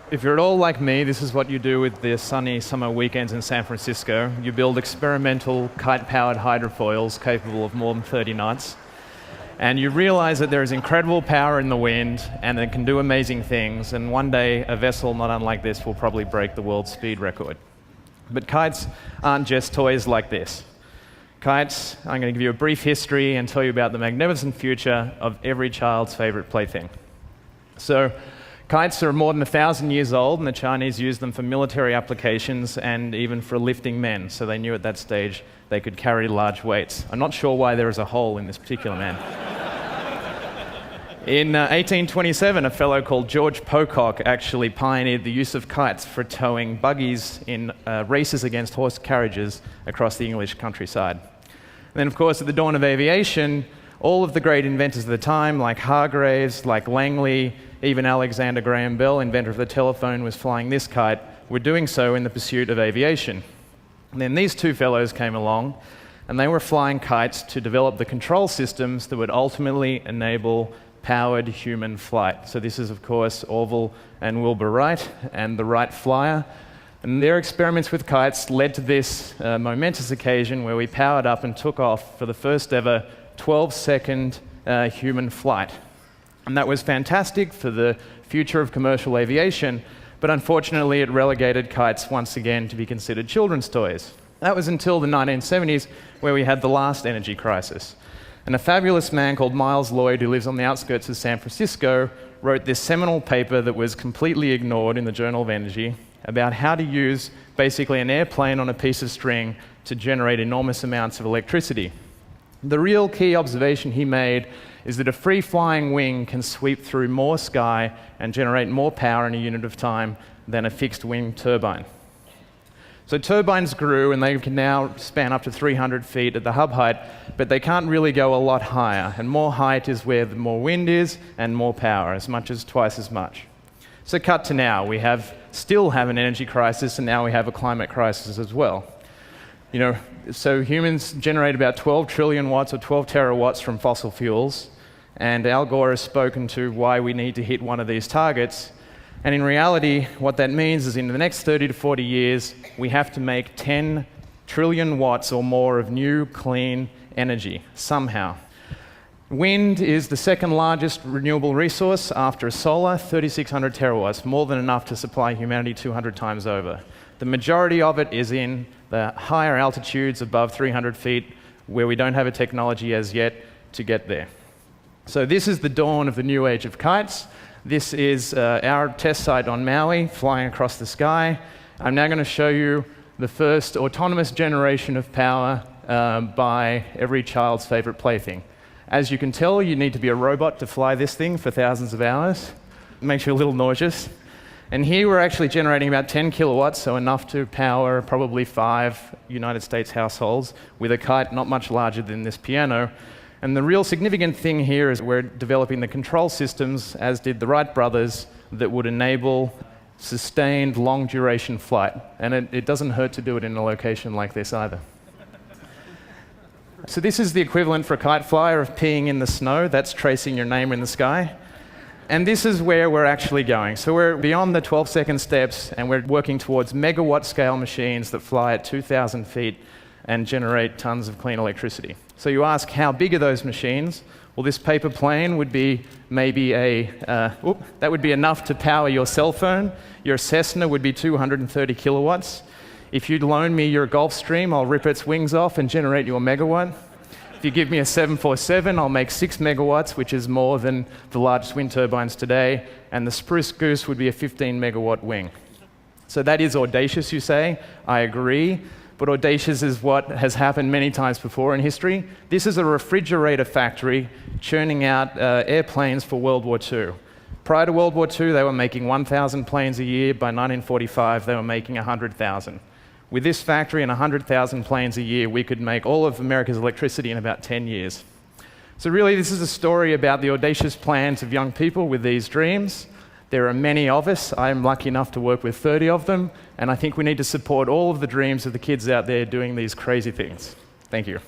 If you're at all like me, this is what you do with the sunny summer weekends in San Francisco. You build experimental kite-powered hydrofoils capable of more than 30 knots. And you realize that there is incredible power in the wind and it can do amazing things. And one day, a vessel not unlike this will probably break the world speed record. But kites aren't just toys like this. Kites, I'm going to give you a brief history and tell you about the magnificent future of every child's favorite plaything. So, kites are more than 1,000 years old, and the Chinese used them for military applications and even for lifting men, so they knew at that stage they could carry large weights. I'm not sure why there is a hole in this particular man. In 1827, a fellow called George Pocock actually pioneered the use of kites for towing buggies in races against horse carriages across the English countryside. And then, of course, at the dawn of aviation, all of the great inventors of the time, like Hargreaves, like Langley, even Alexander Graham Bell, inventor of the telephone, was flying this kite, were doing so in the pursuit of aviation. And then these two fellows came along, and they were flying kites to develop the control systems that would ultimately enable powered human flight. So this is, of course, Orville and Wilbur Wright and the Wright Flyer. And their experiments with kites led to this momentous occasion where we powered up and took off for the first ever 12-second human flight. And that was fantastic for the future of commercial aviation, but unfortunately it relegated kites once again to be considered children's toys. That was until the 1970s, where we had the last energy crisis. And a fabulous man called Miles Lloyd, who lives on the outskirts of San Francisco, wrote this seminal paper that was completely ignored in the Journal of Energy about how to use basically an airplane on a piece of string to generate enormous amounts of electricity. The real key observation he made is that a free-flying wing can sweep through more sky and generate more power in a unit of time than a fixed-wing turbine. So turbines grew, and they can now span up to 300 feet at the hub height, but they can't really go a lot higher, and more height is where the more wind is and more power, as much as twice as much. So cut to now. We still have an energy crisis, and now we have a climate crisis as well. So humans generate about 12 trillion watts or 12 terawatts from fossil fuels, and Al Gore has spoken to why we need to hit one of these targets. And in reality, what that means is in the next 30 to 40 years, we have to make 10 trillion watts or more of new, clean energy, somehow. Wind is the second largest renewable resource after solar, 3,600 terawatts, more than enough to supply humanity 200 times over. The majority of it is in the higher altitudes above 300 feet, where we don't have a technology as yet to get there. So this is the dawn of the new age of kites. This is our test site on Maui, flying across the sky. I'm now going to show you the first autonomous generation of power by every child's favorite plaything. As you can tell, you need to be a robot to fly this thing for thousands of hours. It makes you a little nauseous. And here we're actually generating about 10 kilowatts, so enough to power probably 5 United States households with a kite not much larger than this piano. And the real significant thing here is we're developing the control systems, as did the Wright brothers, that would enable sustained long-duration flight. And it doesn't hurt to do it in a location like this either. So this is the equivalent for a kite flyer of peeing in the snow. That's tracing your name in the sky. And this is where we're actually going. So we're beyond the 12-second steps, and we're working towards megawatt-scale machines that fly at 2,000 feet and generate tons of clean electricity. So you ask, how big are those machines? Well, this paper plane would be maybe that would be enough to power your cell phone. Your Cessna would be 230 kilowatts. If you'd loan me your Gulfstream, I'll rip its wings off and generate you a megawatt. If you give me a 747, I'll make 6 megawatts, which is more than the largest wind turbines today, and the Spruce Goose would be a 15 megawatt wing. So that is audacious, you say. I agree. But audacious is what has happened many times before in history. This is a refrigerator factory churning out airplanes for World War II. Prior to World War II, they were making 1,000 planes a year. By 1945, they were making 100,000. With this factory and 100,000 planes a year, we could make all of America's electricity in about 10 years. So really, this is a story about the audacious plans of young people with these dreams. There are many of us. I'm lucky enough to work with 30 of them, and I think we need to support all of the dreams of the kids out there doing these crazy things. Thank you.